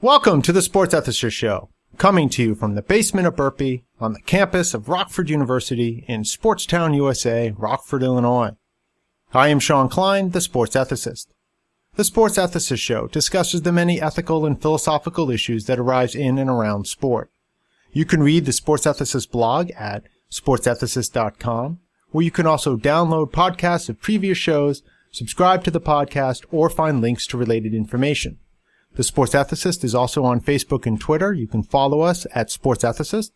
Welcome to the Sports Ethicist Show, coming to you from the basement of Burpee on the campus of Rockford University in Sportstown, USA, Rockford, Illinois. I am Shawn Klein, the Sports Ethicist. The Sports Ethicist Show discusses the many ethical and philosophical issues that arise in and around sport. You can read the Sports Ethicist blog at sportsethicist.com, where you can also download podcasts of previous shows, subscribe to the podcast, or find links to related information. The Sports Ethicist is also on Facebook and Twitter. You can follow us at Sports Ethicist,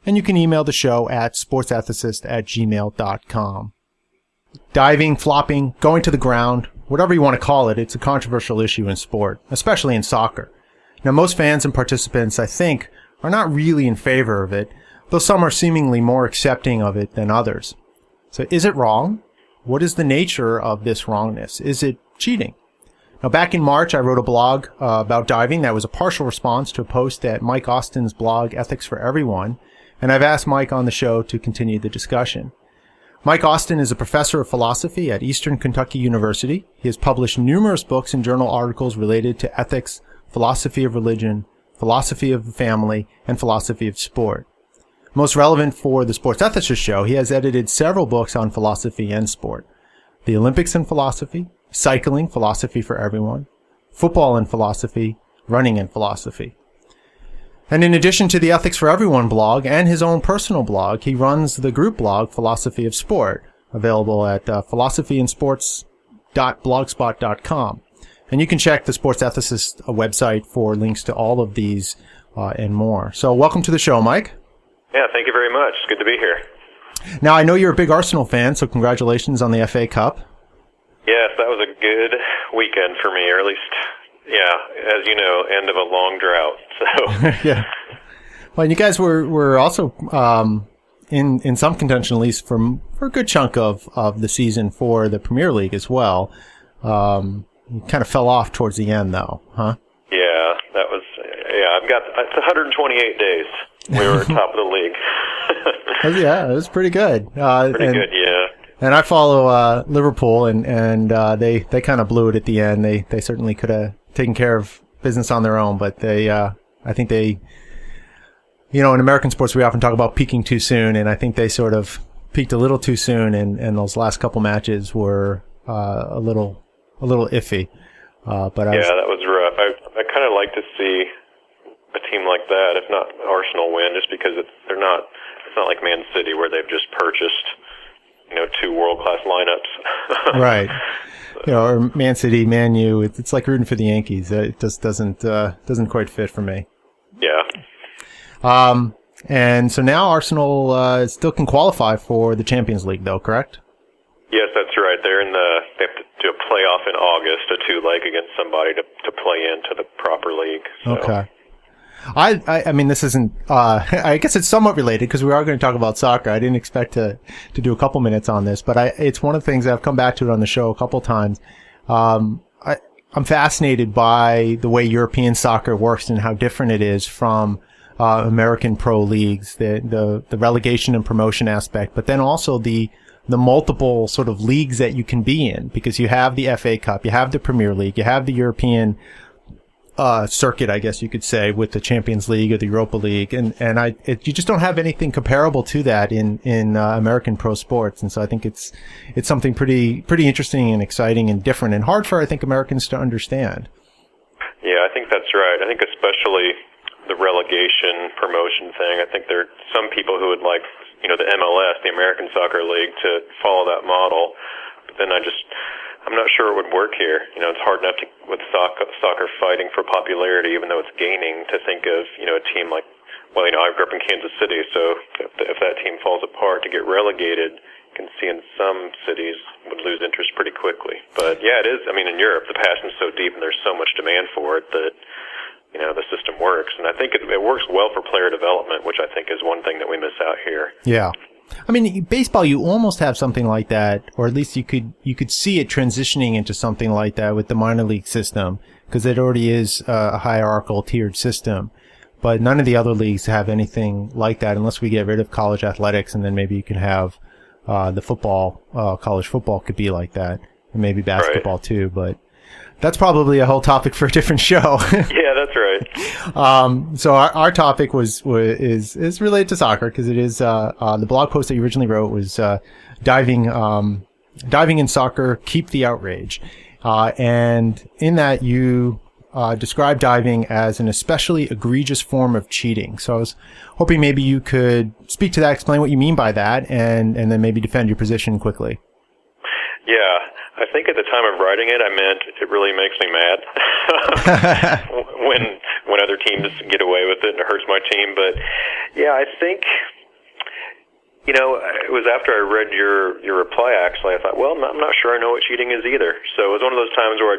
and you can email the show at sportsethicist@gmail.com. Diving, flopping, going to the ground, whatever you want to call it, it's a controversial issue in sport, especially in soccer. Now, most fans and participants, I think, are not really in favor of it, though some are seemingly more accepting of it than others. So is it wrong? What is the nature of this wrongness? Is it cheating? Now, back in March, I wrote a blog about diving that was a partial response to a post at Mike Austin's blog, Ethics for Everyone, and I've asked Mike on the show to continue the discussion. Mike Austin is a professor of philosophy at Eastern Kentucky University. He has published numerous books and journal articles related to ethics, philosophy of religion, philosophy of the family, and philosophy of sport. Most relevant for the Sports Ethicist Show, he has edited several books on philosophy and sport. The Olympics and Philosophy, Cycling, Philosophy for Everyone, Football and Philosophy, Running and Philosophy. And in addition to the Ethics for Everyone blog and his own personal blog, he runs the group blog Philosophy of Sport, available at philosophyandsports.blogspot.com. And you can check the Sports Ethicist website for links to all of these and more. So welcome to the show, Mike. Yeah, thank you very much. It's good to be here. Now, I know you're a big Arsenal fan, so congratulations on the FA Cup. Yes, that was a good weekend for me, or at least, yeah, as you know, end of a long drought. So yeah. Well, and you guys were also in some contention, at least for a good chunk of the season for the Premier League as well. You kind of fell off towards the end, though, huh? Yeah, that was. Yeah, it's 128 days. We were top of the league. Yeah, it was pretty good. Pretty good, yeah. And I follow Liverpool, and they kind of blew it at the end. They certainly could have taken care of business on their own, but I think they, in American sports we often talk about peaking too soon, and I think they sort of peaked a little too soon, and those last couple matches were a little iffy. But that was rough. I kind of like to see a team like that, if not Arsenal, win, just because it's not like Man City where they've just purchased, two world-class lineups. Right. Or Man City, Man U. It's like rooting for the Yankees. It just doesn't quite fit for me. Yeah. And so now Arsenal still can qualify for the Champions League, though, correct? Yes, that's right. They have to do a playoff in August, a two-leg against somebody to play into the proper league. So. Okay. I mean, this isn't, I guess it's somewhat related because we are going to talk about soccer. I didn't expect to do a couple minutes on this, but it's one of the things I've come back to it on the show a couple times. I'm fascinated by the way European soccer works and how different it is from, American pro leagues, the relegation and promotion aspect, but then also the multiple sort of leagues that you can be in, because you have the FA Cup, you have the Premier League, you have the European circuit, I guess you could say, with the Champions League or the Europa League, and you just don't have anything comparable to that in American pro sports, and so I think it's something pretty interesting and exciting and different and hard for, I think, Americans to understand. Yeah, I think that's right. I think especially the relegation promotion thing. I think there are some people who would like, the MLS, the American Soccer League, to follow that model, but then I'm not sure it would work here. It's hard enough with soccer fighting for popularity, even though it's gaining, to think of, a team like, I grew up in Kansas City, so if that team falls apart to get relegated, you can see in some cities would lose interest pretty quickly. But yeah, it is. I mean, in Europe, the passion's so deep and there's so much demand for it that, the system works. And I think it works well for player development, which I think is one thing that we miss out here. Yeah. I mean, baseball, you almost have something like that, or at least you could see it transitioning into something like that with the minor league system, because it already is a hierarchical tiered system. But none of the other leagues have anything like that unless we get rid of college athletics, and then maybe you can have the football, college football could be like that, and maybe basketball too. But that's probably a whole topic for a different show. Yeah, that's right. So our topic is related to soccer because it is the blog post that you originally wrote was diving in soccer, keep the outrage, and in that you described diving as an especially egregious form of cheating. So I was hoping maybe you could speak to that, explain what you mean by that, and then maybe defend your position quickly. Yeah, I think at the time of writing it, I meant it really makes me mad when other teams get away with it and it hurts my team. But yeah, I think, it was after I read your reply, actually, I thought, well, I'm not sure I know what cheating is either. So it was one of those times where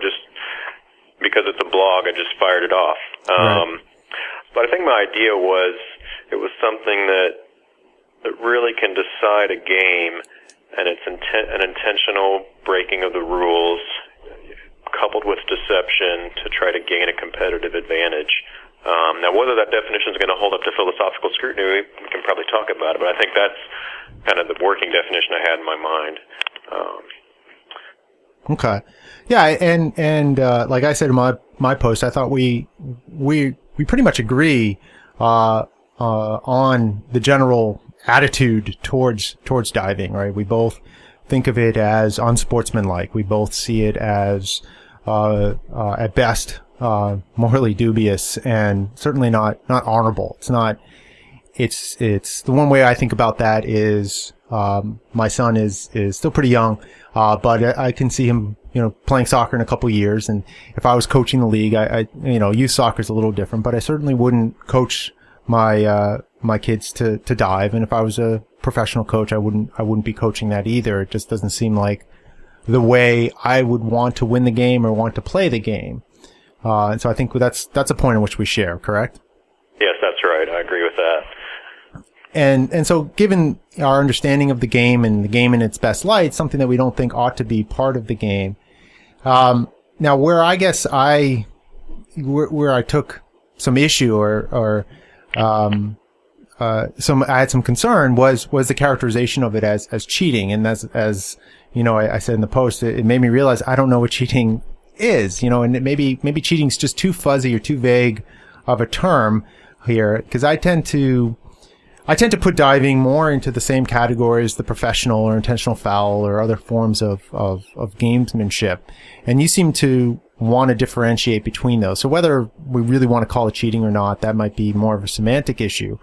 because it's a blog, I just fired it off. Right. But I think my idea was it was something that really can decide a game, and it's an intentional breaking of the rules coupled with deception to try to gain a competitive advantage. Now, whether that definition is going to hold up to philosophical scrutiny, we can probably talk about it, but I think that's kind of the working definition I had in my mind. Okay. Yeah, and like I said in my post, I thought we pretty much agree on the general attitude towards diving, right? We both think of it as unsportsmanlike. We both see it as at best morally dubious and certainly not honorable. It's the one way I think about that is my son is still pretty young, but I can see him playing soccer in a couple years, and if I was coaching the league, I youth soccer is a little different, but I certainly wouldn't coach my kids to dive, and if I was a professional coach, I wouldn't be coaching that either. It just doesn't seem like the way I would want to win the game or want to play the game. And so I think that's a point in which we share, correct? Yes, that's right. I agree with that. And so given our understanding of the game and the game in its best light, something that we don't think ought to be part of the game. Now where I guess where I took some issue or I had some concern was the characterization of it as cheating. And as I said in the post, it made me realize I don't know what cheating is, and maybe cheating's just too fuzzy or too vague of a term here, because I tend to put diving more into the same category as the professional or intentional foul or other forms of gamesmanship. And you seem to want to differentiate between those. So whether we really want to call it cheating or not, that might be more of a semantic issue.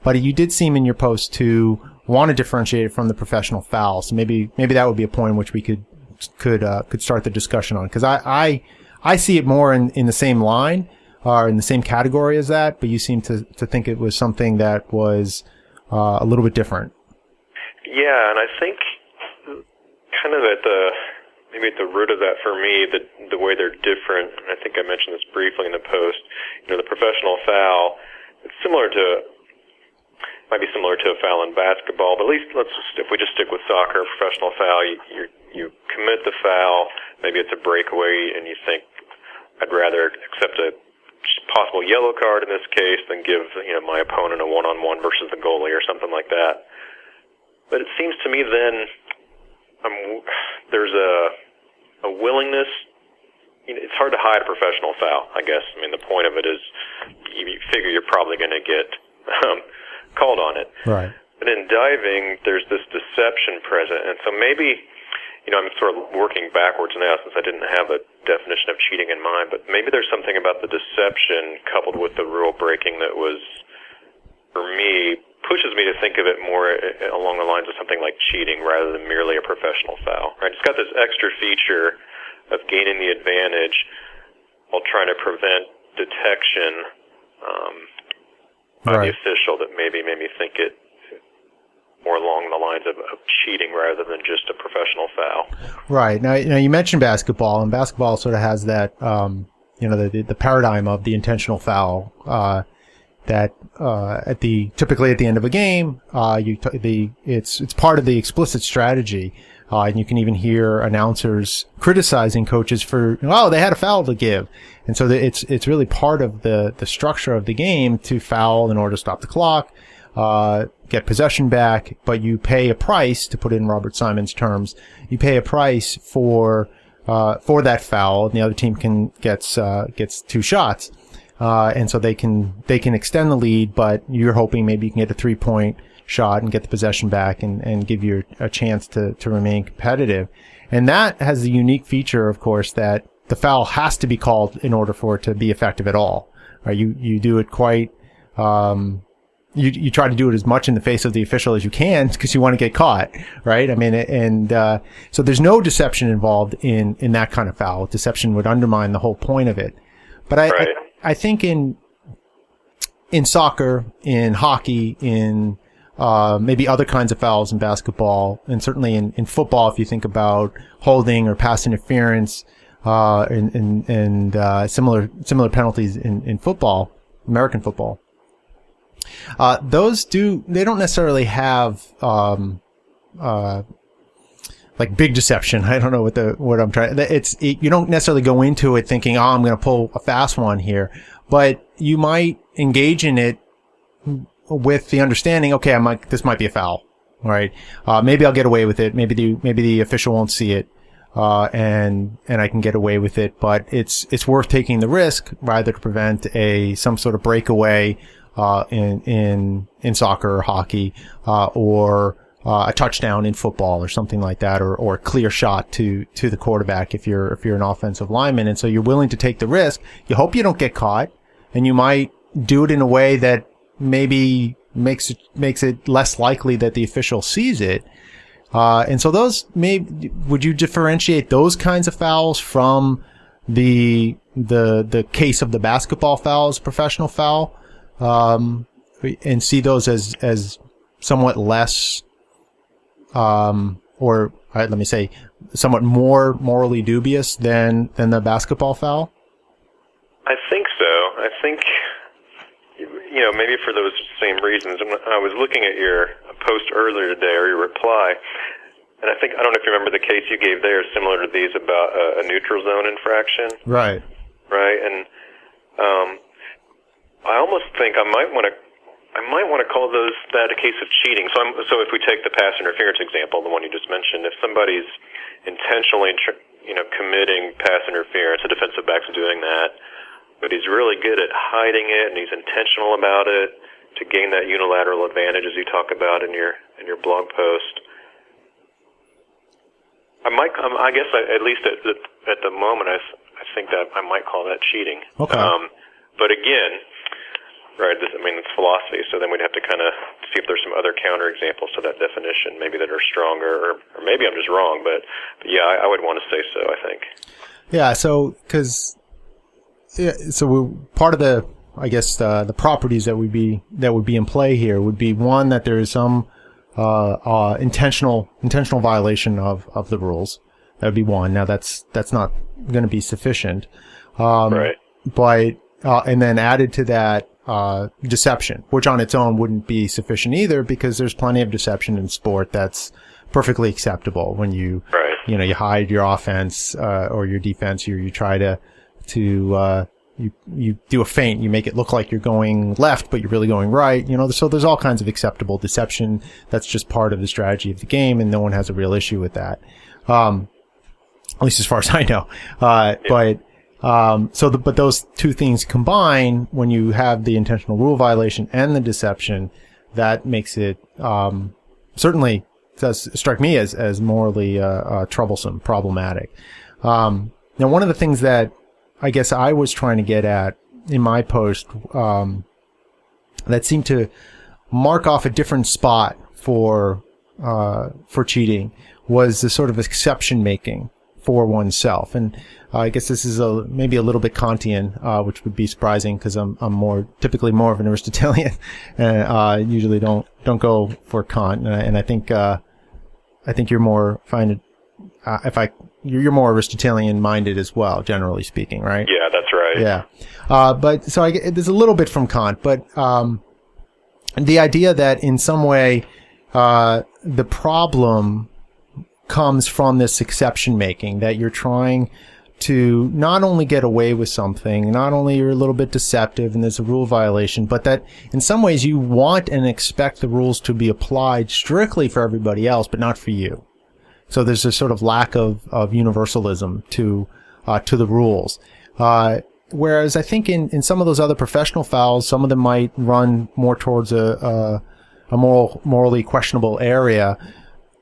But you did seem in your post to want to differentiate it from the professional foul. So maybe that would be a point in which we could start the discussion on. Because I see it more in the same line or in the same category as that, but you seem to think it was something that was a little bit different. Yeah, and I think kind of at the root of that for me, the way they're different, and I think I mentioned this briefly in the post, the professional foul, it's might be similar to a foul in basketball, but at least if we just stick with soccer, professional foul, you commit the foul, maybe it's a breakaway, and you think, I'd rather accept a possible yellow card in this case than give my opponent a one-on-one versus the goalie or something like that. But it seems to me then there's a willingness. It's hard to hide a professional foul, I guess. I mean, the point of it is you figure you're probably going to get called on it. Right. But in diving, there's this deception present, and so maybe I'm sort of working backwards now since I didn't have a definition of cheating in mind, but maybe there's something about the deception coupled with the rule breaking that was, for me, pushes me to think of it more along the lines of something like cheating rather than merely a professional foul. Right? It's got this extra feature of gaining the advantage while trying to prevent detection by the official that maybe made me think it more along the lines of cheating rather than just a professional foul. Right. Now you mentioned basketball, and basketball sort of has that, the paradigm of the intentional foul, that, typically at the end of a game, it's part of the explicit strategy. And you can even hear announcers criticizing coaches for, they had a foul to give. And so it's really part of the structure of the game to foul in order to stop the clock, get possession back, but you pay a price, to put it in Robert Simon's terms, you pay a price for for that foul, and the other team gets 2 shots. And so they can extend the lead, but you're hoping maybe you can get a 3-point shot and get the possession back and give you a chance to remain competitive. And that has the unique feature, of course, that the foul has to be called in order for it to be effective at all. Right? You do it quite, you try to do it as much in the face of the official as you can because you want to get caught, right? I mean, so there's no deception involved in that kind of foul. Deception would undermine the whole point of it. But I think in soccer, in hockey, in maybe other kinds of fouls in basketball, and certainly in football, if you think about holding or pass interference, and similar penalties in football, American football. They don't necessarily have like big deception. I don't know what I'm trying. You don't necessarily go into it thinking, I'm going to pull a fast one here, but you might engage in it with the understanding, okay, this might be a foul, right? Maybe I'll get away with it. Maybe the official won't see it, and I can get away with it. But it's worth taking the risk rather to prevent some sort of breakaway in soccer or hockey, or a touchdown in football or something like that, or a clear shot to the quarterback if you're an offensive lineman. And so you're willing to take the risk. You hope you don't get caught, and you might do it in a way that maybe makes it less likely that the official sees it. And so would you differentiate those kinds of fouls from the case of the basketball foul as professional foul, and see those as somewhat less, let me say, somewhat more morally dubious than the basketball foul? I think so. I think, maybe for those same reasons. I was looking at your post earlier today, or your reply, and I don't know if you remember the case you gave there, similar to these, about a neutral zone infraction. Right. Right, and I almost think I might want to call that a case of cheating. So if we take the pass interference example, the one you just mentioned, if somebody's intentionally committing pass interference, a defensive back's doing that, but he's really good at hiding it, and he's intentional about it to gain that unilateral advantage, as you talk about in your blog post. I guess at least at the moment, I think that I might call that cheating. Okay. But again, right? It's philosophy. So then we'd have to kind of see if there's some other counter examples to that definition, maybe that are stronger, or maybe I'm just wrong. But yeah, I would want to say so, I think. Yeah. So part of the properties that would be in play here would be, one, that there is some intentional violation of the rules. That would be one. Now that's not going to be sufficient. Right. But and then added to that, deception, which on its own wouldn't be sufficient either, because there's plenty of deception in sport that's perfectly acceptable when you hide your offense or your defense. You try to you do a feint, you make it look like you're going left, but you're really going right. So there's all kinds of acceptable deception. That's just part of the strategy of the game, and no one has a real issue with that. At least as far as I know. But those two things combine, when you have the intentional rule violation and the deception, that makes it, certainly does strike me as morally, troublesome, problematic. Now, one of the things that I guess I was trying to get at in my post, that seemed to mark off a different spot for cheating, was the sort of exception making for oneself. And I guess this is maybe a little bit Kantian, which would be surprising, because I'm typically more of an Aristotelian, and usually don't go for Kant. And I think you're more you're more Aristotelian minded as well, generally speaking, right? Yeah, that's right. Yeah. But so there's a little bit from Kant, but the idea that in some way the problem comes from this exception making, that you're trying to not only get away with something, not only you're a little bit deceptive and there's a rule violation, but that in some ways you want and expect the rules to be applied strictly for everybody else, but not for you. So there's this sort of lack of universalism to the rules. Whereas I think in some of those other professional fouls, some of them might run more towards a morally questionable area.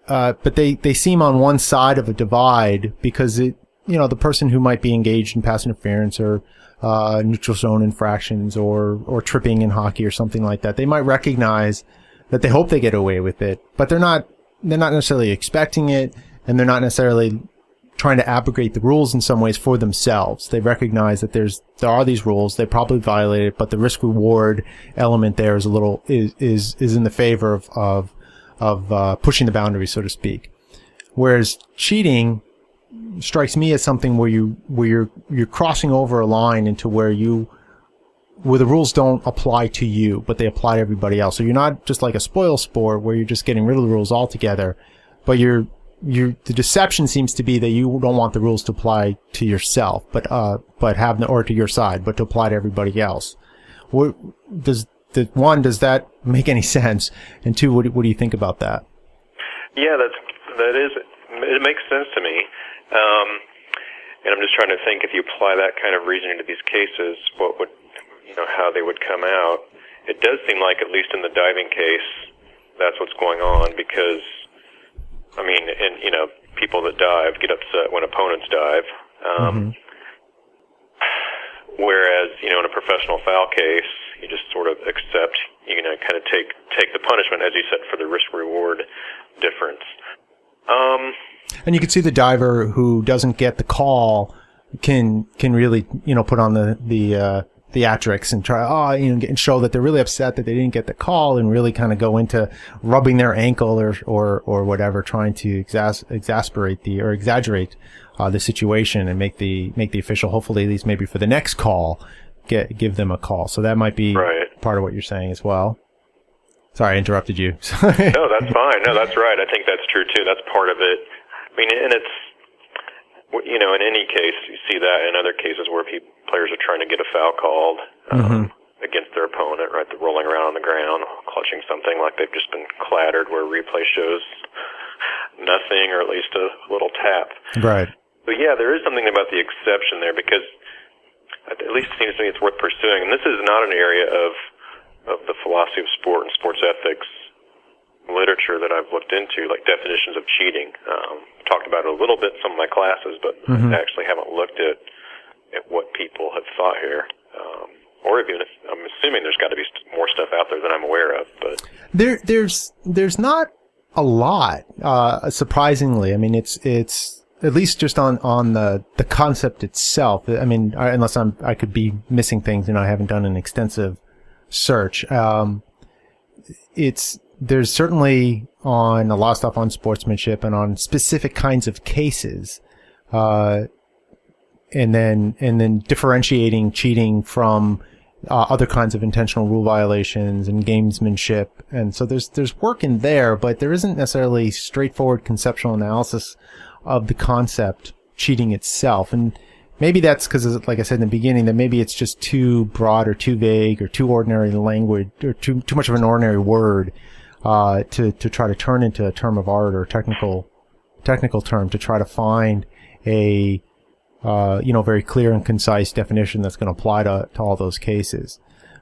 But they seem on one side of a divide because the person who might be engaged in pass interference or neutral zone infractions or tripping in hockey or something like that, they might recognize that they hope they get away with it, but they're not necessarily expecting it, and they're not necessarily trying to abrogate the rules in some ways for themselves. They recognize that there are these rules, they probably violate it, but the risk reward element there is in the favor of pushing the boundaries, so to speak. Whereas cheating strikes me as something where you're crossing over a line into where the rules don't apply to you, but they apply to everybody else. So you're not just like a spoil sport where you're just getting rid of the rules altogether, but the deception seems to be that you don't want the rules to apply to yourself, or to your side, but to apply to everybody else. Does that make any sense? And two, what do you think about that? Yeah, it makes sense to me. And I'm just trying to think, if you apply that kind of reasoning to these cases, what would, how they would come out. It does seem like, at least in the diving case, that's what's going on, because, people that dive get upset when opponents dive. Whereas, in a professional foul case, you just sort of accept, kind of take the punishment, as you said, for the risk-reward difference. And you can see the diver who doesn't get the call can really, put on the theatrics and try, and show that they're really upset that they didn't get the call, and really kind of go into rubbing their ankle or whatever, trying to exaggerate the situation and make the official, hopefully at least maybe for the next call, give them a call. So that might be part of what you're saying as well. Sorry, I interrupted you. No, that's fine. No, that's right. I think that's true too. That's part of it. And it's, in any case, you see that in other cases where players are trying to get a foul called against their opponent, right? They're rolling around on the ground, clutching something like they've just been clattered, where replay shows nothing, or at least a little tap. Right. But yeah, there is something about the exception there, because at least it seems to me it's worth pursuing. And this is not an area of the philosophy of sport and sports ethics literature that I've looked into, like definitions of cheating. Talked about it a little bit in some of my classes, but I actually haven't looked at what people have thought here. Or even if, I'm assuming there's got to be more stuff out there than I'm aware of. But there's not a lot, surprisingly. It's at least just on the concept itself. Unless I could be missing things, I haven't done an extensive search. There's certainly on a lot of stuff on sportsmanship and on specific kinds of cases, and then differentiating cheating from other kinds of intentional rule violations and gamesmanship. And so there's work in there, but there isn't necessarily straightforward conceptual analysis of the concept cheating itself. And maybe that's because, like I said in the beginning, that maybe it's just too broad or too vague or too ordinary language, or too much of an ordinary word to try to turn into a term of art or a technical term, to try to find a very clear and concise definition that's going to apply to all those cases.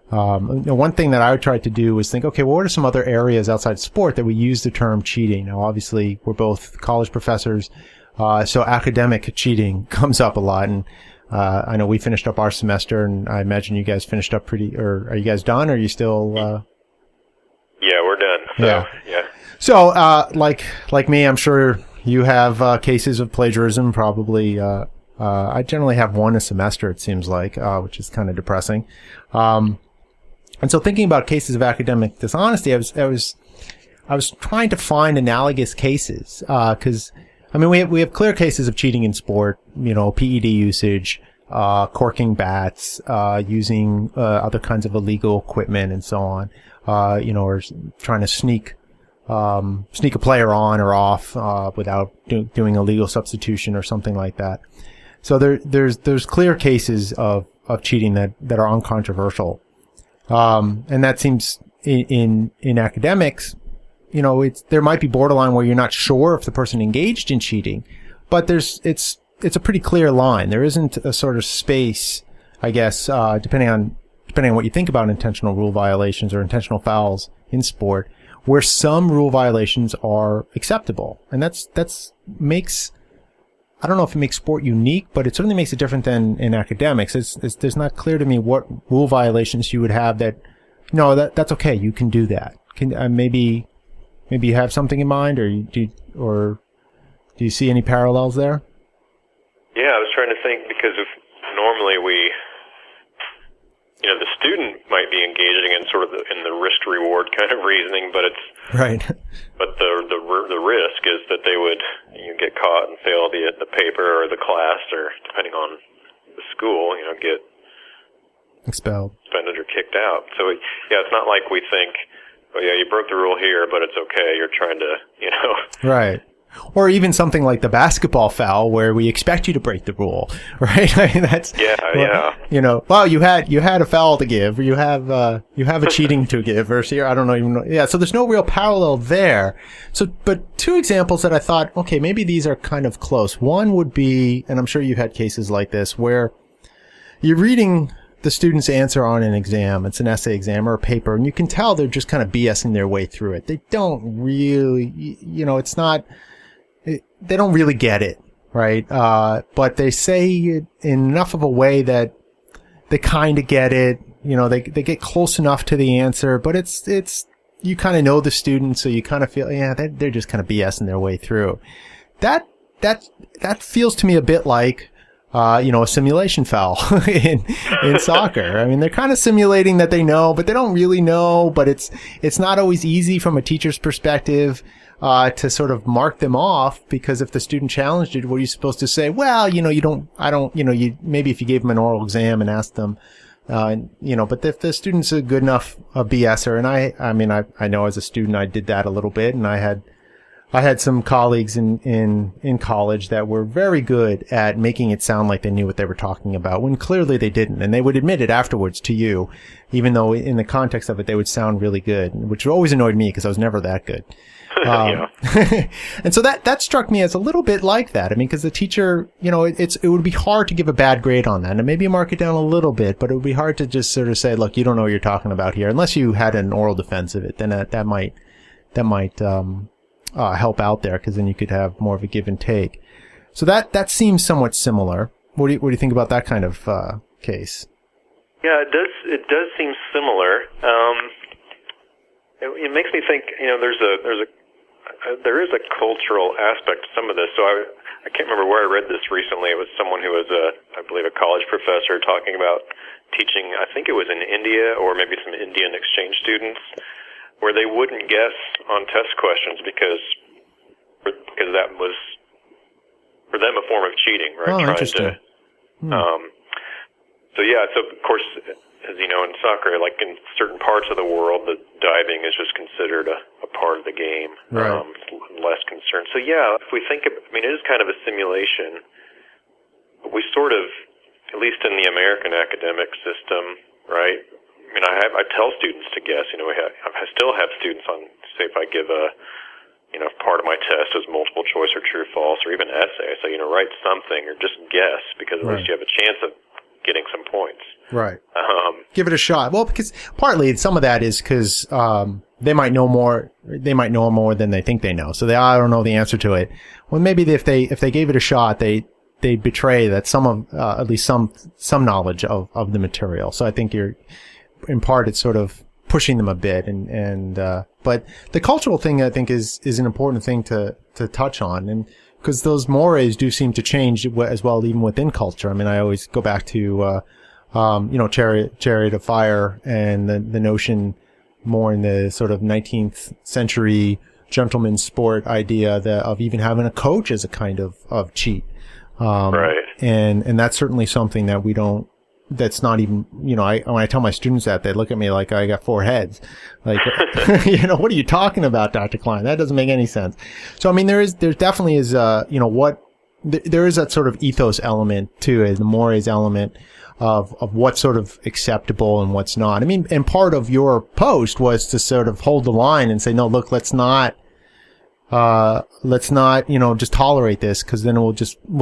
One thing that I tried to do was think, okay, well, what are some other areas outside sport that we use the term cheating? Now, obviously, we're both college professors, so academic cheating comes up a lot. And I know we finished up our semester, and I imagine you guys finished up or are you guys done? Or are you still? Yeah, we're done. So, yeah. So, like me, I'm sure you have cases of plagiarism. Probably, I generally have one a semester, it seems like, which is kind of depressing. And so, thinking about cases of academic dishonesty, I was trying to find analogous cases, because we have clear cases of cheating in sport. PED usage, corking bats, using other kinds of illegal equipment, and so on. Or trying to sneak a player on or off without doing a legal substitution or something like that. So there's clear cases of cheating that are uncontroversial, and that seems in academics there might be borderline where you're not sure if the person engaged in cheating, but it's a pretty clear line. There isn't a sort of space, I guess, depending on what you think about intentional rule violations or intentional fouls in sport, where some rule violations are acceptable. And that's makes, I don't know if it makes sport unique, but it certainly makes it different than in academics. There's not clear to me what rule violations you would have that's okay. You can do that. Maybe you have something in mind, or do you see any parallels there? Yeah, I was trying to think, because if normally the student might be engaging in sort of in the risk reward kind of reasoning, but it's right. But the risk is that they would get caught and fail the paper or the class, or depending on the school, get expelled, suspended, or kicked out. So it's not like we think, oh yeah, you broke the rule here, but it's okay. You're trying to, right. Or even something like the basketball foul, where we expect you to break the rule, right? I mean, that's well, you had a foul to give, or you have a cheating to give, or I don't know. Yeah, so there's no real parallel there. So, but two examples that I thought, okay, maybe these are kind of close. One would be, and I'm sure you've had cases like this, where you're reading the student's answer on an exam. It's an essay exam or a paper, and you can tell they're just kind of BSing their way through it. They don't really, it's not. They don't really get it, right? But they say it in enough of a way that they kind of get it. They get close enough to the answer, but it's you kind of know the student, so you kind of feel, they're just kind of BSing their way through. That feels to me a bit like, a simulation foul in soccer. I mean, they're kind of simulating that they know, but they don't really know. But it's not always easy from a teacher's perspective to sort of mark them off, because if the student challenged it, what are you supposed to say? Well, maybe if you gave them an oral exam and asked them, but if the student's a good enough BSer, and I know as a student I did that a little bit, and I had some colleagues in college that were very good at making it sound like they knew what they were talking about, when clearly they didn't. And they would admit it afterwards to you, even though in the context of it, they would sound really good, which always annoyed me because I was never that good. And so that struck me as a little bit like that. I mean, because the teacher, it would be hard to give a bad grade on that, and maybe mark it down a little bit, but it would be hard to just sort of say, look, you don't know what you're talking about here, unless you had an oral defense of it. Then that might help out there, because then you could have more of a give and take. So that seems somewhat similar. What do you think about that kind of case? Yeah, it does seem similar. It makes me think, there is a cultural aspect to some of this. So I can't remember where I read this recently. It was someone who was I believe a college professor, talking about teaching, I think it was in India, or maybe some Indian exchange students, where they wouldn't guess on test questions because that was for them a form of cheating, right? Oh, interesting. So of course, as you know, in soccer, like in certain parts of the world, the diving is just considered a part of the game, right. Less concerned. So if we think, it is kind of a simulation. We sort of, at least in the American academic system, right? I tell students to guess. I still have students on, say, if I give if part of my test is multiple choice or true false, or even essay, I say, write something or just guess, because at least you have a chance of getting some points. Right. Give it a shot. Well, because partly some of that is because they might know more. They might know more than they think they know. So I don't know the answer to it. Well, maybe if they gave it a shot, they betray that at least some knowledge of the material. So I think in part it's sort of pushing them a bit, but the cultural thing, I think, is an important thing to touch on, and because those mores do seem to change as well, even within culture. I always go back to Chariot of Fire, and the notion more in the sort of 19th century gentleman's sport idea of even having a coach as a kind of cheat. Right. And that's certainly something that we don't. That's not even, when I tell my students that, they look at me like I got four heads. Like, what are you talking about, Dr. Klein? That doesn't make any sense. So, there definitely is, there is that sort of ethos element to it, the mores element. of what's sort of acceptable and what's not. I mean, and part of your post was to sort of hold the line and say, no, look, let's not, just tolerate this, because then we'll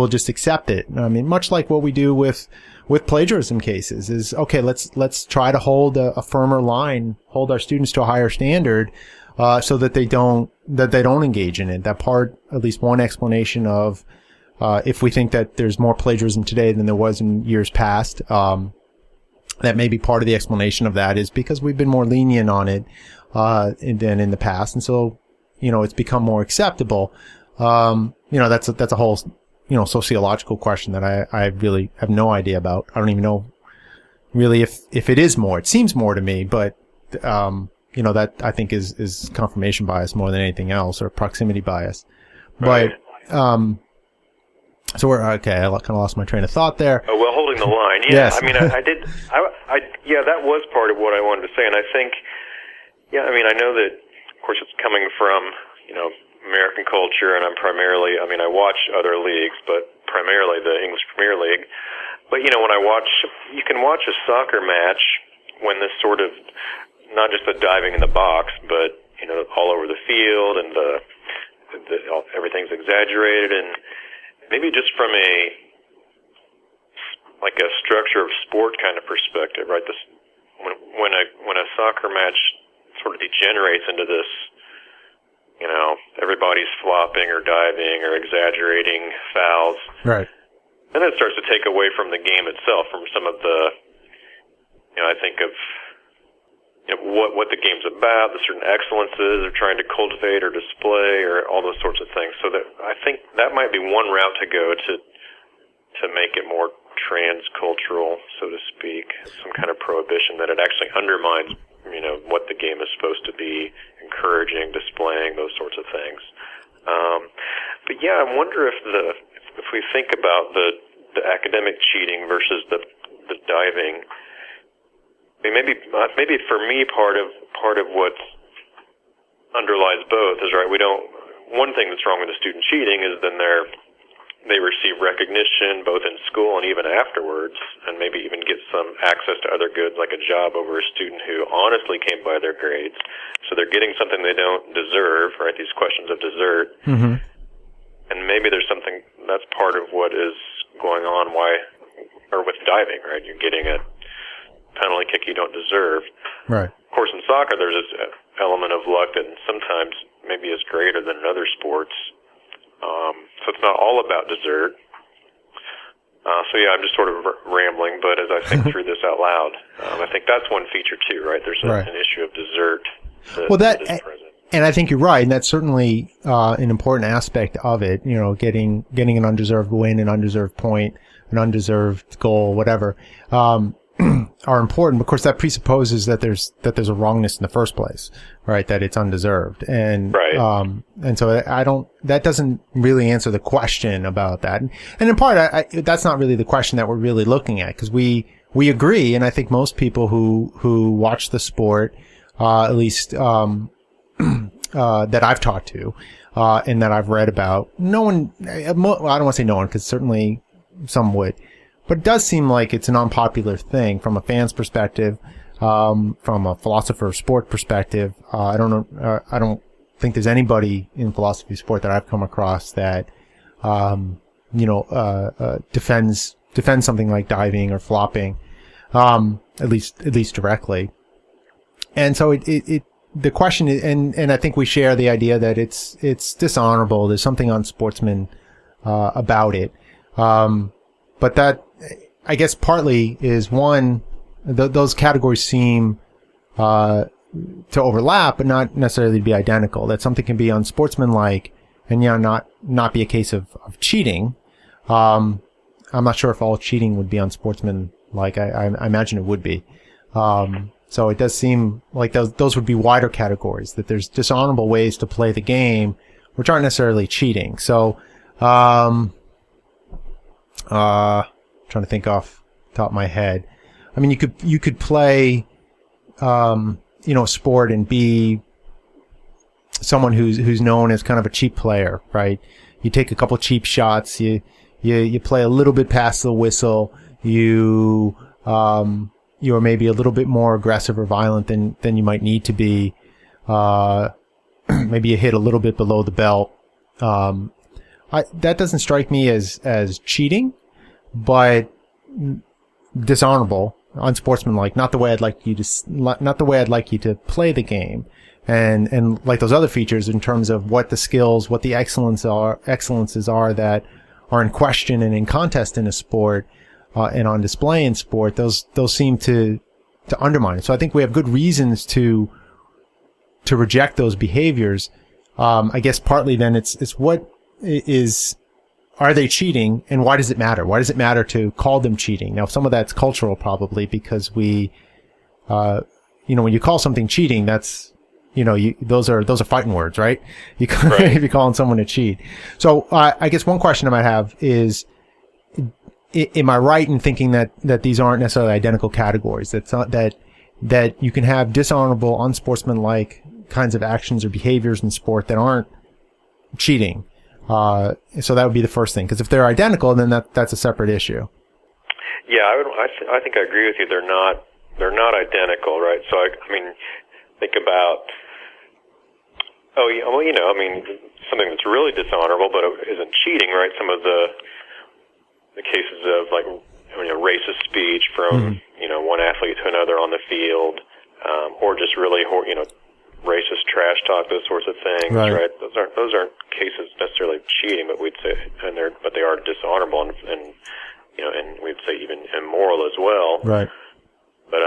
just accept it. I mean, much like what we do with plagiarism cases is, okay, let's try to hold a firmer line, hold our students to a higher standard, so that they don't engage in it. That part, at least one explanation of, if we think that there's more plagiarism today than there was in years past, that may be part of the explanation of that is because we've been more lenient on it, than in the past. And so, it's become more acceptable. That's a whole, sociological question that I really have no idea about. I don't even know really if it is more. It seems more to me, but, that I think is confirmation bias more than anything else, or proximity bias. Right. But, so we're okay. I kind of lost my train of thought there. Oh, well, holding the line. Yeah, Yes. I mean, yeah, that was part of what I wanted to say, and I think, I know that, of course, it's coming from, American culture, and I watch other leagues, but primarily the English Premier League. But you can watch a soccer match when this sort of, not just the diving in the box, but all over the field, and everything's exaggerated, and maybe just from a structure of sport kind of perspective, right? This when a soccer match sort of degenerates into this, everybody's flopping or diving or exaggerating fouls, Right. then it starts to take away from the game itself, from some of the, I think of what the game's about, the certain excellences they're trying to cultivate or display, or all those sorts of things. So that I think that might be one route to go to make it more transcultural, so to speak, some kind of prohibition that it actually undermines, what the game is supposed to be, encouraging, displaying, those sorts of things. But I wonder if we think about the academic cheating versus the diving. Maybe for me, part of what underlies both is, right, one thing that's wrong with a student cheating is then they receive recognition both in school and even afterwards, and maybe even get some access to other goods like a job over a student who honestly came by their grades. So they're getting something they don't deserve, right, these questions of desert. Mm-hmm. And maybe there's something that's part of what is going on with diving, right? You're getting a penalty kick you don't deserve. Right. Of course, in soccer, there's this element of luck that sometimes maybe is greater than in other sports. So it's not all about desert. I'm just sort of rambling, but as I think through this out loud, I think that's one feature too, right? There's an issue of desert that is present. And I think you're right, and that's certainly an important aspect of it. Getting an undeserved win, an undeserved point, an undeserved goal, whatever, are important. Of course, that presupposes that there's a wrongness in the first place, right? That it's undeserved, and and so that doesn't really answer the question about that. And in part, that's not really the question that we're really looking at, because we agree, and I think most people who watch the sport, at least that I've talked to, and that I've read about, no one, I don't want to say no one, because certainly some would. But it does seem like it's an unpopular thing from a fan's perspective, from a philosopher of sport perspective. I don't think there's anybody in philosophy of sport that I've come across that, defends something like diving or flopping, at least directly. And so the question is, and I think we share the idea that it's dishonorable. There's something unsportsman, about it. But that, I guess, partly is one, those categories seem to overlap, but not necessarily to be identical. That something can be unsportsmanlike and not be a case of cheating. I'm not sure if all cheating would be unsportsmanlike. I imagine it would be. So it does seem like those would be wider categories, that there's dishonorable ways to play the game, which aren't necessarily cheating. So, trying to think off the top of my head. I mean, you could play, a sport and be someone who's known as kind of a cheap player, right? You take a couple cheap shots, you play a little bit past the whistle, you you're maybe a little bit more aggressive or violent than you might need to be. Maybe you hit a little bit below the belt. That doesn't strike me as cheating, but dishonorable, unsportsmanlike. Not the way I'd like you to play the game, and like those other features in terms of what the skills, what the excellences are that are in question and in contest in a sport, and on display in sport. Those seem to undermine it. So I think we have good reasons to reject those behaviors. I guess partly then it's what are they cheating, and why does it matter? Why does it matter to call them cheating? Now, some of that's cultural probably, because when you call something cheating, that's, those are fighting words, right? Right. If you're calling someone a cheat. So, I guess one question I might have is, am I right in thinking that these aren't necessarily identical categories? That's not that you can have dishonorable, unsportsmanlike kinds of actions or behaviors in sport that aren't cheating. So that would be the first thing, because if they're identical, then that's a separate issue. Yeah, I think I agree with you. They're not identical, right? So I mean, think about something that's really dishonorable but isn't cheating, right? Some of the cases of racist speech from one athlete to another on the field, or just really racist trash talk, those sorts of things, right? Those aren't cases necessarily of cheating, but we'd say, but they are dishonorable and we'd say even immoral as well, right? But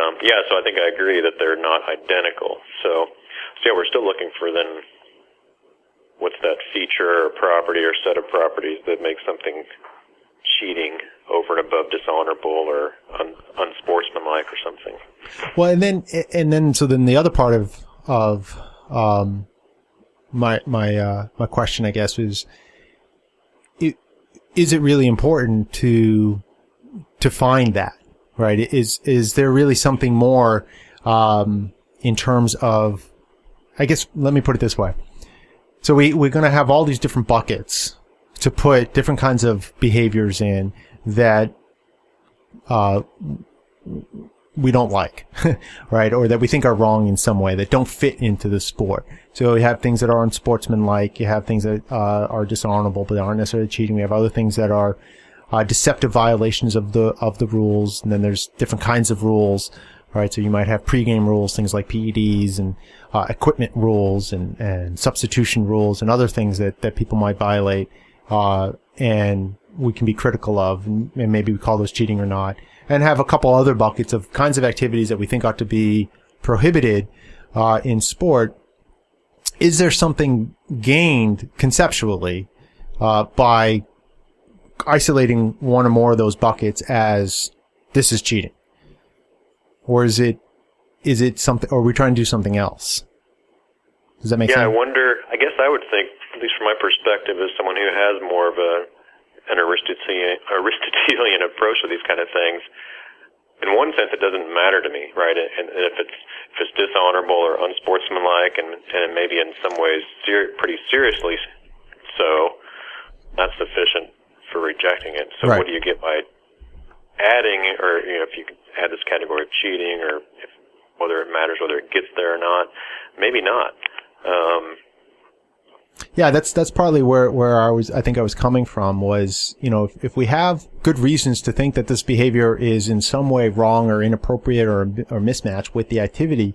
so I think I agree that they're not identical. So yeah, we're still looking for then what's that feature or property or set of properties that make something cheating over and above dishonorable or unsportsmanlike or something. Well, and then the other part of my question, I guess, is it really important to find that, right? Is there really something more in terms of, I guess, let me put it this way. So we're going to have all these different buckets to put different kinds of behaviors in that we don't like, right? Or that we think are wrong in some way, that don't fit into the sport. So we have things that are unsportsmanlike. You have things that are dishonorable, but aren't necessarily cheating. We have other things that are deceptive violations of the rules. And then there's different kinds of rules, right? So you might have pregame rules, things like PEDs, and equipment rules and substitution rules and other things that people might violate. And we can be critical of, and maybe we call those cheating or not, and have a couple other buckets of kinds of activities that we think ought to be prohibited in sport. Is there something gained conceptually by isolating one or more of those buckets as this is cheating? Or is it something, or are we trying to do something else? Does that make sense? Yeah, I guess I would think, at least from my perspective, as someone who has more of an Aristotelian approach to these kind of things, in one sense, it doesn't matter to me, right? And if it's dishonorable or unsportsmanlike, and maybe in some ways pretty seriously so, that's sufficient for rejecting it. So right. What do you get by adding, or if you could add this category of cheating, or whether it matters whether it gets there or not? Maybe not. Yeah, that's partly where I think I was coming from was, if we have good reasons to think that this behavior is in some way wrong or inappropriate or mismatched with the activity,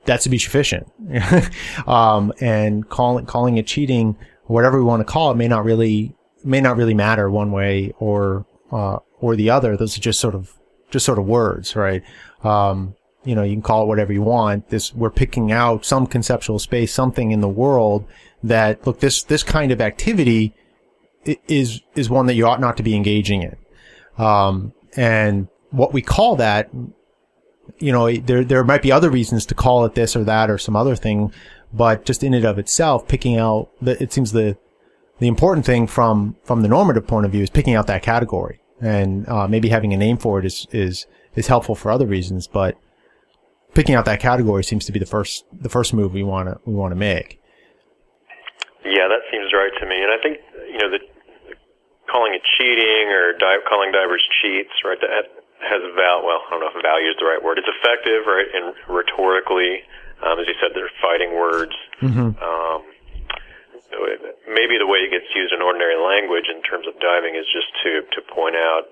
that should be sufficient. And calling it cheating, whatever we want to call it, may not really matter one way or the other. Those are just sort of words, right? You can call it whatever you want. We're picking out some conceptual space, something in the world that, look, this kind of activity is one that you ought not to be engaging in. And what we call that, there might be other reasons to call it this or that or some other thing, but just in and of itself, picking out it seems the important thing from the normative point of view is picking out that category, and maybe having a name for it is helpful for other reasons, but picking out that category seems to be the first move we want to make. Yeah, that seems right to me. And I think, calling it cheating or calling divers cheats, right, that has well, I don't know if value is the right word. It's effective, right? And rhetorically, as you said, they're fighting words. Mm-hmm. Maybe the way it gets used in ordinary language in terms of diving is just to point out,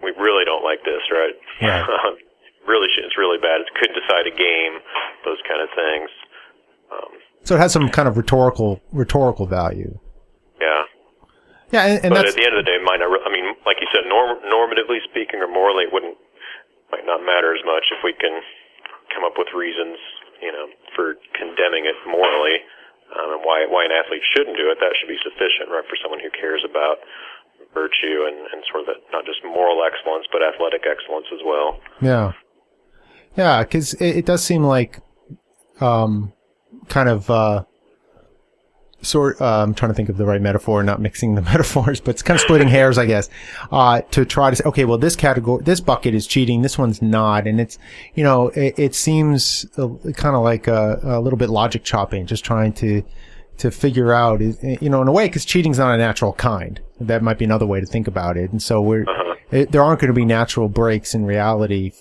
we really don't like this, right? Yeah. It's really bad. It could decide a game, those kind of things. So it has some kind of rhetorical value. Yeah. Yeah, and but that's, at the end of the day, it might not. I mean, like you said, normatively speaking or morally, it might not matter as much if we can come up with reasons, for condemning it morally, and why an athlete shouldn't do it. That should be sufficient, right, for someone who cares about virtue and sort of not just moral excellence, but athletic excellence as well. Yeah. Yeah, because it does seem like I'm trying to think of the right metaphor, not mixing the metaphors, but it's kind of splitting hairs, I guess, to try to say, okay, well, this bucket is cheating, this one's not. And it's, it seems kind of like a little bit logic chopping, just trying to figure out, in a way, because cheating's not a natural kind. That might be another way to think about it. And so there aren't going to be natural breaks in reality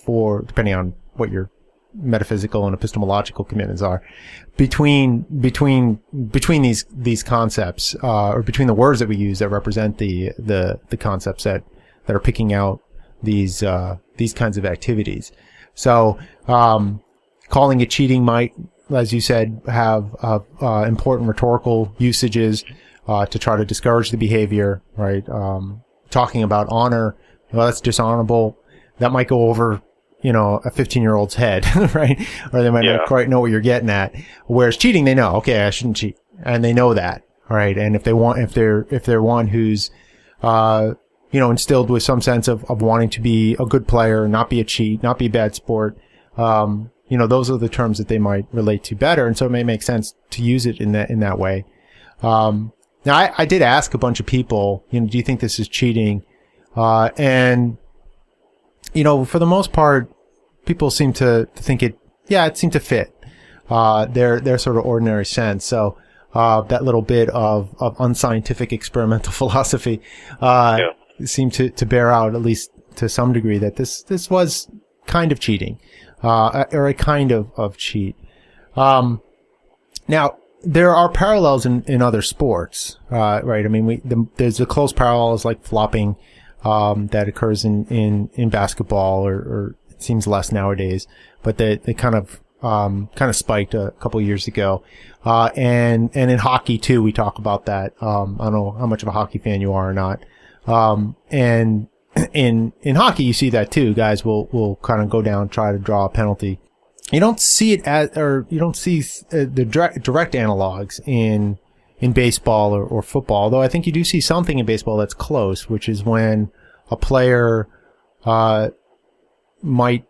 depending on what your metaphysical and epistemological commitments are between these concepts, or between the words that we use that represent the concepts that are picking out these kinds of activities. So, calling it cheating might, as you said, have important rhetorical usages to try to discourage the behavior, right? Talking about honor, well, that's dishonorable. That might go over, a 15-year-old's head, right? Or they might not quite know what you're getting at. Whereas cheating, they know, okay, I shouldn't cheat, and they know that, right? And if they're one who's, instilled with some sense of wanting to be a good player, not be a cheat, not be a bad sport, those are the terms that they might relate to better, and so it may make sense to use it in that way. Now, I did ask a bunch of people, do you think this is cheating? And for the most part, people seem to think it seemed to fit their sort of ordinary sense. So that little bit of unscientific experimental philosophy seemed to bear out, at least to some degree, that this was kind of cheating, or a kind of cheat. Now, there are parallels in other sports, right? I mean, there's a close parallels like flopping, that occurs in basketball, or it seems less nowadays, but they kind of spiked a couple of years ago. And in hockey too, we talk about that. I don't know how much of a hockey fan you are or not. And in hockey, you see that too. Guys will kind of go down, try to draw a penalty. You don't see it you don't see the direct analogs in baseball or football, although I think you do see something in baseball that's close, which is when a player might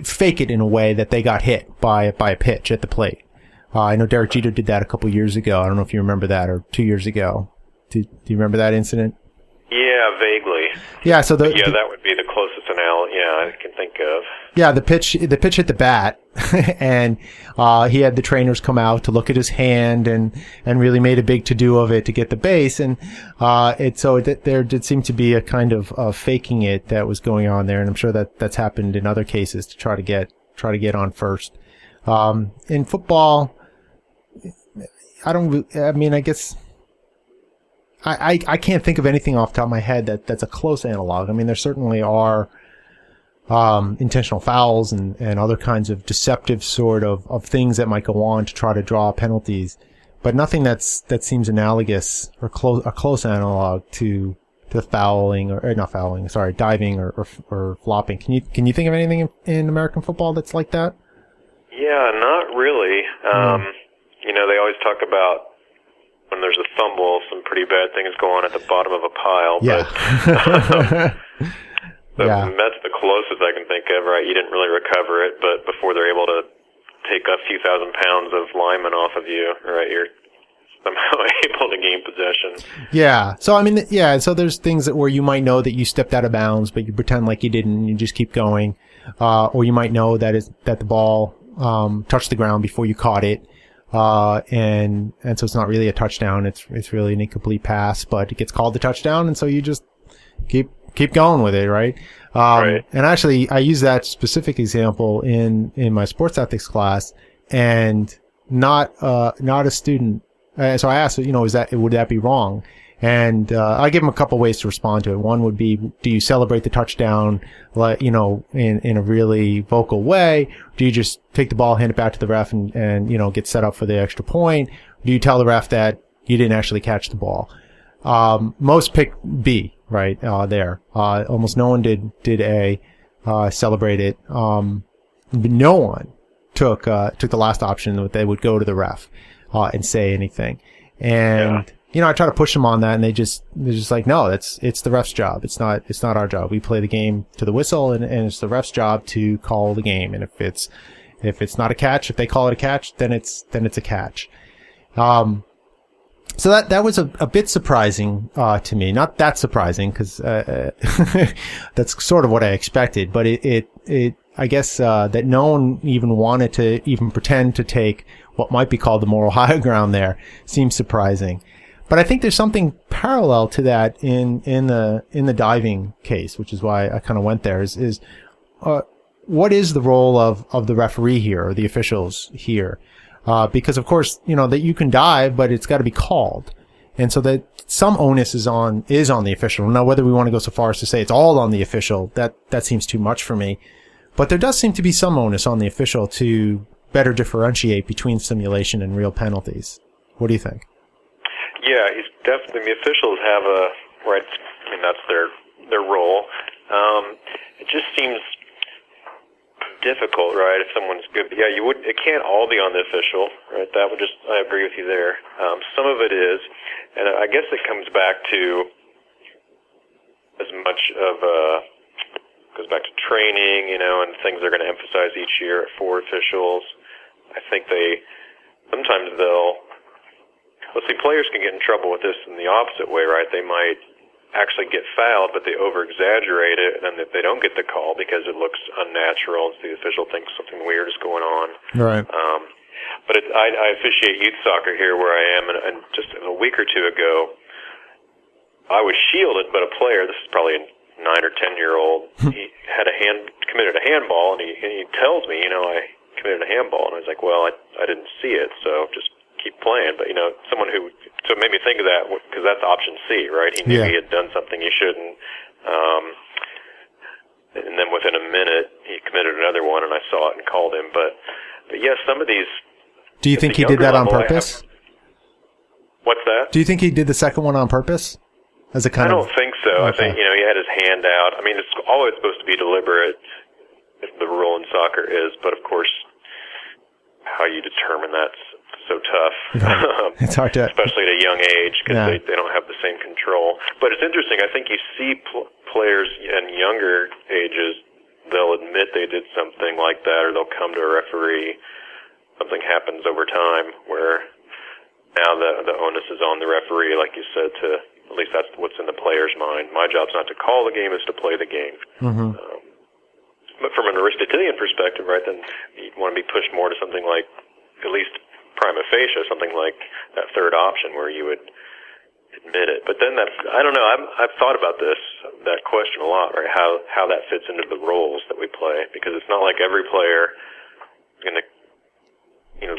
fake it in a way that they got hit by a pitch at the plate. I know Derek Jeter did that a couple years ago. I don't know if you remember that, or 2 years ago. Do you remember that incident? Yeah, vaguely. Yeah, so that would be the closest analogy I can think of. Yeah, the pitch hit the bat, and he had the trainers come out to look at his hand and really made a big to-do of it to get the base, and there did seem to be a kind of faking it that was going on there, and I'm sure that's happened in other cases to try to get on first. In football, I guess I can't think of anything off the top of my head that's a close analog. I mean, there certainly are intentional fouls and other kinds of deceptive sort of things that might go on to try to draw penalties, but nothing that seems analogous or a close analog to fouling or not fouling, sorry, diving or flopping. Can you think of anything in American football that's like that? Yeah, not really. They always talk about when there's a fumble, some pretty bad things go on at the bottom of a pile. Yeah. But that's the closest I can think of, right? You didn't really recover it, but before they're able to take a few thousand pounds of linemen off of you, right, you're somehow able to gain possession. Yeah. So, so there's things where you might know that you stepped out of bounds, but you pretend like you didn't, and you just keep going. Or you might know that the ball touched the ground before you caught it. And so it's not really a touchdown. It's really an incomplete pass, but it gets called a touchdown. And so you just, keep going with it, right? Right. And actually, I use that specific example in my sports ethics class, and not a student. So I asked, would that be wrong? And I give them a couple ways to respond to it. One would be, do you celebrate the touchdown, in a really vocal way? Do you just take the ball, hand it back to the ref, and get set up for the extra point? Do you tell the ref that you didn't actually catch the ball? Most pick B, right, there. Almost no one did A, celebrate it. But no one took the last option that they would go to the ref, and say anything. And, I try to push them on that, and they're just like, no, it's the ref's job. It's not our job. We play the game to the whistle, and it's the ref's job to call the game. And if it's not a catch, if they call it a catch, then it's a catch. So that was a bit surprising, to me. Not that surprising, cause, that's sort of what I expected, but I guess, that no one even wanted to even pretend to take what might be called the moral high ground there seems surprising. But I think there's something parallel to that in the diving case, which is why I kind of went there, is what is the role of the referee here, or the officials here? Because of course, that you can dive, but it's got to be called. And so that some onus is on the official. Now, whether we want to go so far as to say it's all on the official, that seems too much for me. But there does seem to be some onus on the official to better differentiate between simulation and real penalties. What do you think? Yeah, he's definitely, the officials have that's their role. It just seems difficult, right? If someone's good, but it can't all be on the official, right? I agree with you there. Some of it is, and I guess it comes back to as much of goes back to training, and things they're going to emphasize each year for officials. I think players can get in trouble with this in the opposite way, right? They might actually get fouled, but they over-exaggerate it, and if they don't get the call because it looks unnatural, the official thinks something weird is going on. Right. But I officiate youth soccer here where I am, and just a week or two ago, I was shielded, but a player, this is probably a 9 or 10-year-old, he had committed a handball, and he tells me, I committed a handball, and I was like, well, I didn't see it, so just keep playing. But so it made me think of that, because that's option C, right? He knew he had done something he shouldn't, and then within a minute he committed another one, and I saw it and called him. But yeah, some of these. Do you think he did that on purpose? What's that? Do you think he did the second one on purpose? I don't think so. Okay. I think he had his hand out. I mean, it's always supposed to be deliberate, if the rule in soccer is, but of course, how you determine that's so tough. It's hard to, especially at a young age, because they don't have the same control. But it's interesting. I think you see players in younger ages, they'll admit they did something like that, or they'll come to a referee. Something happens over time where now the onus is on the referee, like you said, to at least that's what's in the player's mind. My job's not to call the game, it's to play the game. Mm-hmm. But from an Aristotelian perspective, right, then you want to be pushed more to something like, at least prima facie, something like that third option where you would admit it. But then I don't know, I've thought about that question a lot, right, how that fits into the roles that we play, because it's not like every player the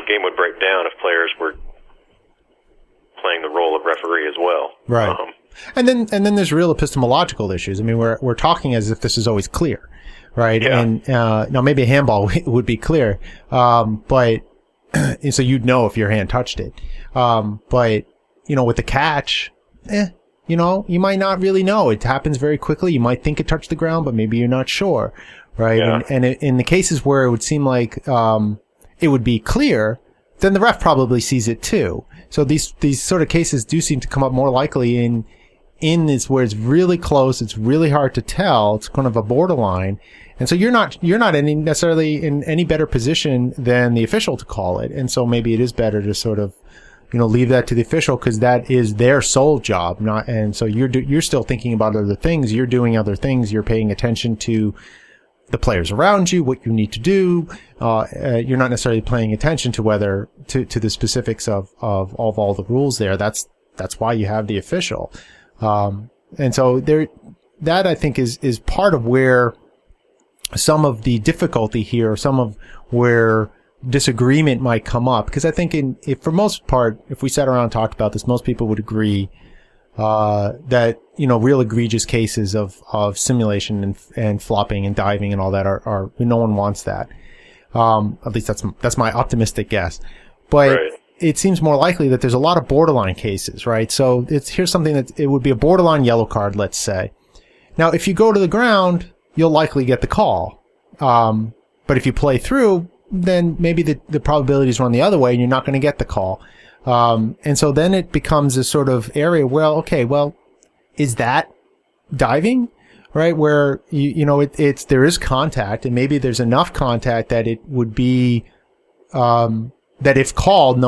game would break down if players were playing the role of referee as well. Right. And then there's real epistemological issues. I mean, we're talking as if this is always clear, right? Yeah. And now maybe a handball would be clear, but so you'd know if your hand touched it. But with the catch, you might not really know. It happens very quickly. You might think it touched the ground, but maybe you're not sure, right? Yeah. And in the cases where it would seem like it would be clear, then the ref probably sees it too. So these sort of cases do seem to come up more likely in this where it's really close, it's really hard to tell, it's kind of a borderline. And so you're not necessarily in any better position than the official to call it. And so maybe it is better to sort of, leave that to the official, because that is their sole job. And so you're still thinking about other things, you're doing other things, you're paying attention to the players around you, what you need to do. You're not necessarily paying attention to whether to the specifics of all the rules there. That's why you have the official. And so that I think is part of where some of the difficulty here, some of where disagreement might come up. Because I think if for most part, if we sat around and talked about this, most people would agree that, real egregious cases of simulation and flopping and diving and all that are no one wants that. At least that's my optimistic guess. But right. It seems more likely that there's a lot of borderline cases, right? So here's something that it would be a borderline yellow card, let's say. Now, if you go to the ground, you'll likely get the call. But if you play through, then maybe the probabilities run the other way and you're not going to get the call. And so then it becomes a sort of area where, is that diving? Right? Where, there is contact, and maybe there's enough contact that it would be, that if called,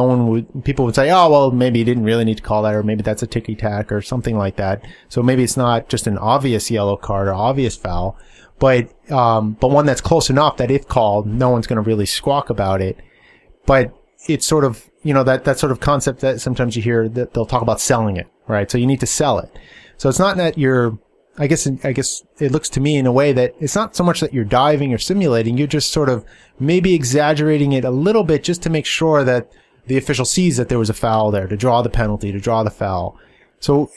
people would say, oh, well, maybe you didn't really need to call that, or maybe that's a ticky-tack or something like that. So maybe it's not just an obvious yellow card or obvious foul, but one that's close enough that if called, no one's going to really squawk about it. But it's sort of, that sort of concept that sometimes you hear that they'll talk about selling it, right? So you need to sell it. So it's not that you're, I guess it looks to me in a way that it's not so much that you're diving or simulating, you're just sort of maybe exaggerating it a little bit just to make sure that the official sees that there was a foul there, to draw the penalty, to draw the foul. So,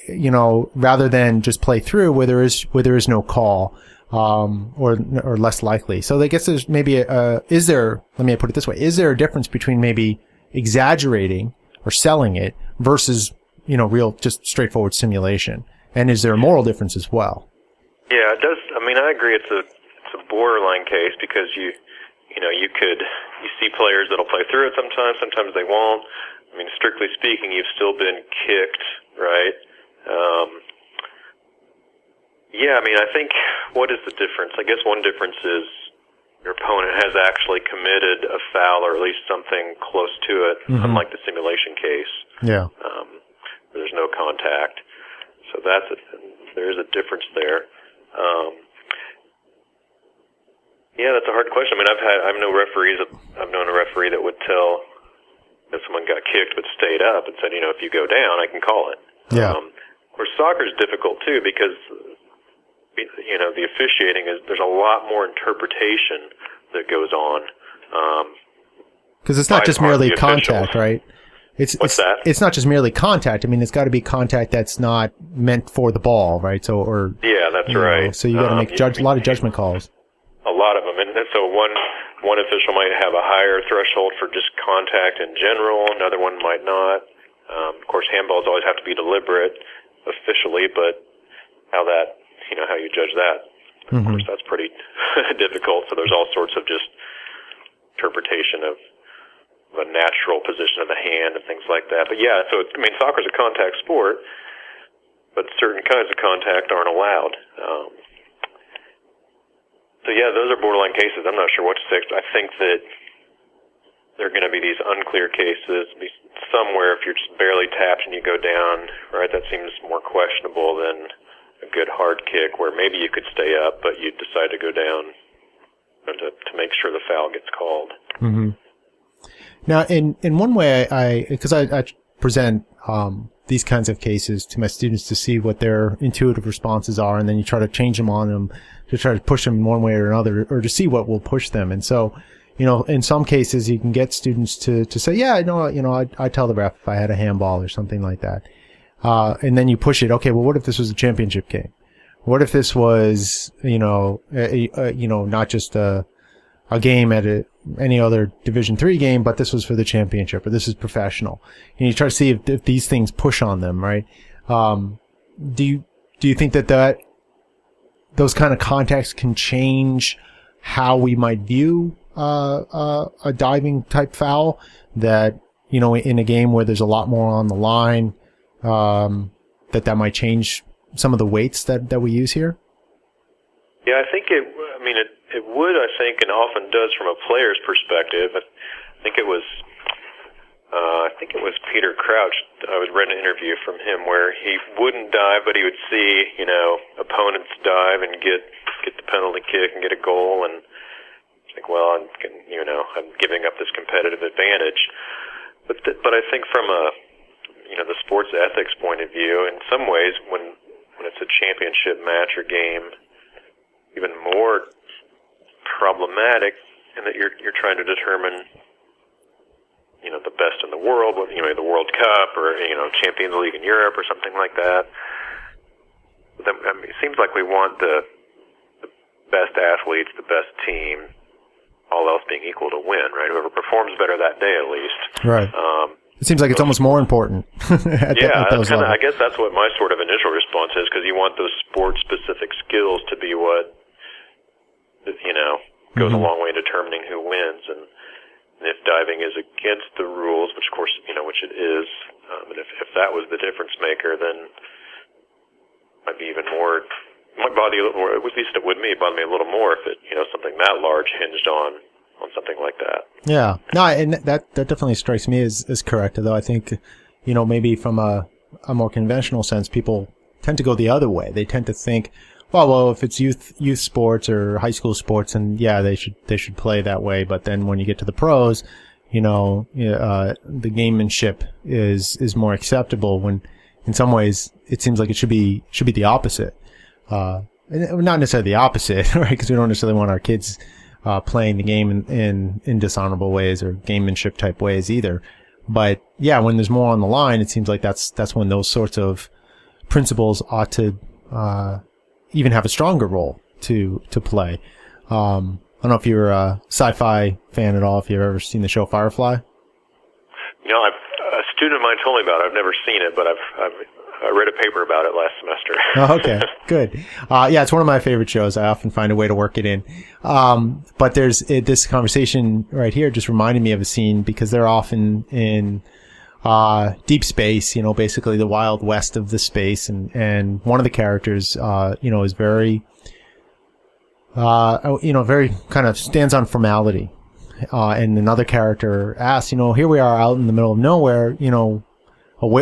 rather than just play through where there is no call, or less likely. So I guess there's maybe let me put it this way, is there a difference between maybe exaggerating or selling it versus, real, just straightforward simulation? And is there a moral difference as well? Yeah, it does. I mean, I agree. It's a borderline case because you see players that'll play through it sometimes they won't. I mean, strictly speaking, you've still been kicked, right? I mean, I think what is the difference? I guess one difference is your opponent has actually committed a foul or at least something close to it, unlike the simulation case. Yeah. Where there's no contact. So there is a difference there. That's a hard question. I mean, I've known a referee that would tell that someone got kicked but stayed up and said, if you go down, I can call it. Yeah. Of course, soccer's difficult too because, the officiating there's a lot more interpretation that goes on. Because it's not just merely contact, right? What's that? It's not just merely contact. I mean, it's got to be contact that's not meant for the ball, right? So, that's right. So you got to make a lot of judgment calls. A lot of them, and so one official might have a higher threshold for just contact in general. Another one might not. Of course, handballs always have to be deliberate officially, but how you judge that, of course, that's pretty difficult. So there's all sorts of just interpretation of a natural position of the hand and things like that. But soccer's a contact sport, but certain kinds of contact aren't allowed. Those are borderline cases. I'm not sure what to say. I think that there are going to be these unclear cases, somewhere if you're just barely tapped and you go down, right? That seems more questionable than a good hard kick where maybe you could stay up, but you decide to go down to make sure the foul gets called. Mm-hmm. Now, in one way, because I present these kinds of cases to my students to see what their intuitive responses are, and then you try to change them on them to try to push them in one way or another, or to see what will push them. And so, in some cases, you can get students to say, I tell the ref if I had a handball or something like that. And then you push it. Okay, well, what if this was a championship game? What if this was, not just a game at any other Division III game, but this was for the championship, or this is professional. And you try to see if these things push on them, right? Do you think that those kind of contacts can change how we might view a diving type foul? That in a game where there's a lot more on the line, that might change some of the weights that we use here? Yeah, I think it would, and often does from a player's perspective. I think it was Peter Crouch. I read an interview from him where he wouldn't dive, but he would see, opponents dive and get the penalty kick and get a goal, and it's like, well, I'm giving up this competitive advantage. But I think from the sports ethics point of view, in some ways, when when it's a championship match or game, even more problematic in that you're trying to determine, the best in the world, the World Cup or, Champions League in Europe or something like that. But then, it seems like we want the best athletes, the best team, all else being equal to win, right? Whoever performs better that day, at least. Right. It seems like it's almost more important. I guess that's what my sort of initial response is, because you want those sport-specific skills to be what, goes a long way in determining who wins. And if diving is against the rules, which of course, which it is, and if that was the difference maker, then it might be even more. It might bother you a little more. At least it would me. It bothered me a little more if it, something that large hinged on something like that. Yeah. No, and that definitely strikes me as correct. Though I think, maybe from a more conventional sense, people tend to go the other way. They tend to think, well, if it's youth sports or high school sports, and yeah, they should play that way. But then when you get to the pros, the gamemanship is more acceptable. When in some ways it seems like it should be the opposite. Not necessarily the opposite, right? Because we don't necessarily want our kids playing the game in dishonorable ways or gamemanship type ways either. But yeah, when there's more on the line, it seems like that's when those sorts of principles ought to even have a stronger role to play. I don't know if you're a sci-fi fan at all, if you've ever seen the show Firefly. A student of mine told me about it. I've never seen it, but I read a paper about it last semester. Oh, okay, good. Yeah, it's one of my favorite shows. I often find a way to work it in. But there's this conversation right here just reminded me of a scene, because they're often in deep space, basically the wild west of the space, and one of the characters, is very, very kind of stands on formality. And another character asks, here we are out in the middle of nowhere,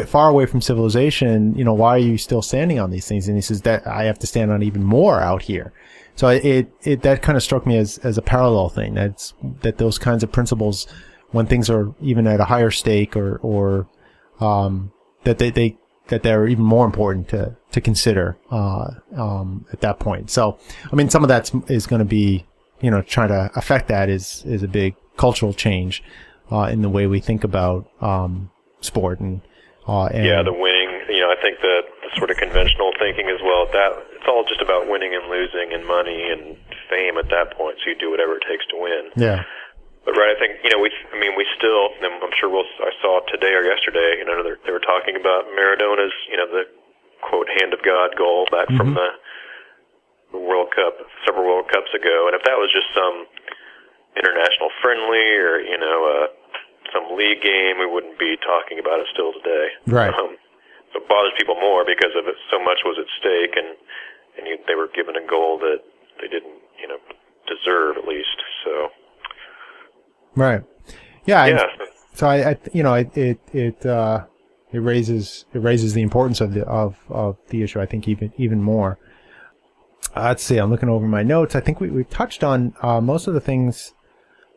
far away from civilization, why are you still standing on these things? And he says that I have to stand on even more out here. So that kind of struck me as a parallel thing. That those kinds of principles, when things are even at a higher stake or that they're even more important to consider, at that point. So, I mean, some of that is going to be, trying to affect that is a big cultural change, in the way we think about, sport and the winning, I think the sort of conventional thinking as well, that it's all just about winning and losing and money and fame at that point, so you do whatever it takes to win. Yeah. But right, I think, we still, and I'm sure I saw today or yesterday, they were talking about Maradona's, the quote, hand of God goal back from the World Cup, several World Cups ago. And if that was just some international friendly or, some league game, we wouldn't be talking about it still today. Right. So it bothers people more because of it. So much was at stake, and they were given a goal that they didn't, deserve at least. So. Right. Yeah. Yeah. So it raises the importance of the issue. I think even more. Let's see. I'm looking over my notes. I think we've touched on most of the things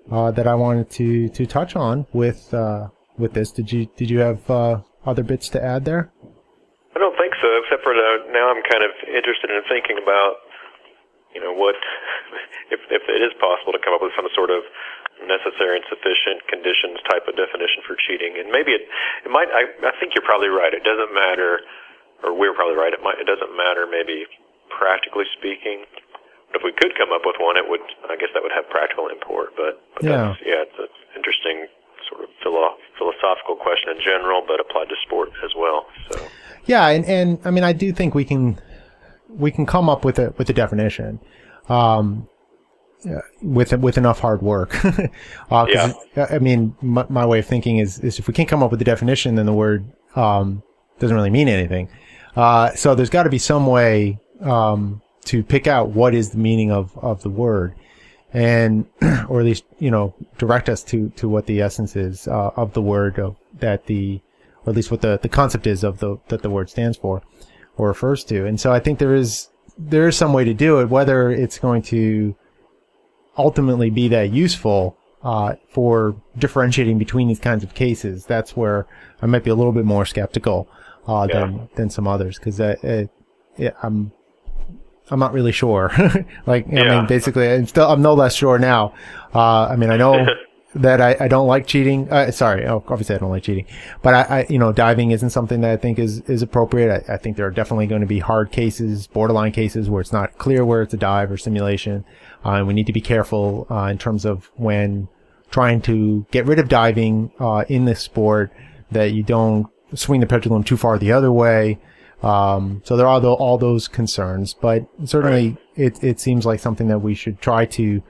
that I wanted to touch on with this. Did you have other bits to add there? I don't think so, except for now I'm kind of interested in thinking about, what if it is possible to come up with some sort of necessary and sufficient conditions type of definition for cheating. And maybe it might. I think you're probably right. It doesn't matter, or we're probably right. It doesn't matter, maybe practically speaking. But if we could come up with one, I guess that would have practical import. But yeah. It's an interesting sort of philosophical question in general, but applied to sport as well. So yeah, and I mean, I do think we can come up with a definition, with enough hard work. Yeah. I mean, my way of thinking is if we can't come up with a definition, then the word doesn't really mean anything. So there's got to be some way to pick out what is the meaning of the word, and or at least direct us to what the essence is of the word, or at least what the concept is of that the word stands for or refers to. And so I think there is some way to do it. Whether it's going to ultimately be that useful for differentiating between these kinds of cases, that's where I might be a little bit more skeptical than some others, because I'm not really sure. I mean, basically, I'm no less sure now. I mean, I know that I don't like cheating. Obviously I don't like cheating, but I diving isn't something that I think is appropriate. I think there are definitely going to be hard cases, borderline cases where it's not clear where it's a dive or simulation. And we need to be careful, in terms of when trying to get rid of diving, in this sport, that you don't swing the pendulum too far the other way. So there are all those concerns, but certainly it seems like something that we should try to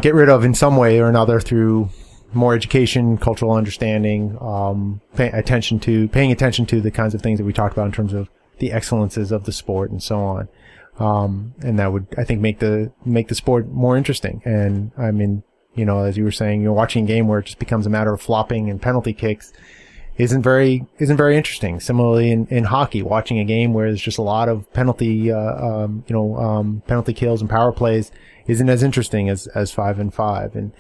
get rid of in some way or another through more education, cultural understanding, paying attention to the kinds of things that we talked about in terms of the excellences of the sport and so on. And that would, I think, make the sport more interesting. And I mean, as you were saying, you're watching a game where it just becomes a matter of flopping and penalty kicks isn't very interesting. Similarly, in hockey, watching a game where there's just a lot of penalty kills and power plays isn't as interesting as 5-on-5. And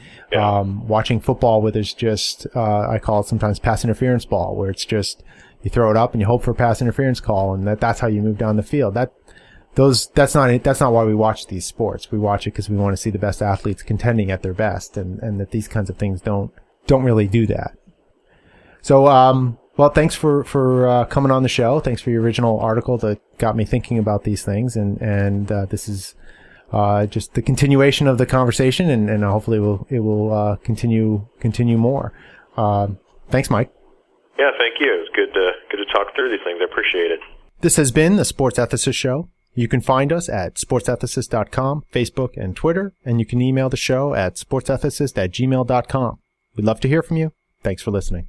watching football where there's just I call it sometimes pass interference ball, where it's just you throw it up and you hope for a pass interference call, and that's how you move down the field. That's not why we watch these sports. We watch it because we want to see the best athletes contending at their best, and that these kinds of things don't really do that. So, well, thanks for coming on the show. Thanks for your original article that got me thinking about these things, and this is just the continuation of the conversation, and hopefully it will continue more. Thanks, Mike. Yeah, thank you. It was good to talk through these things. I appreciate it. This has been the Sports Ethicist Show. You can find us at sportsethicist.com, Facebook, and Twitter, and you can email the show at sportsethicist@gmail.com. We'd love to hear from you. Thanks for listening.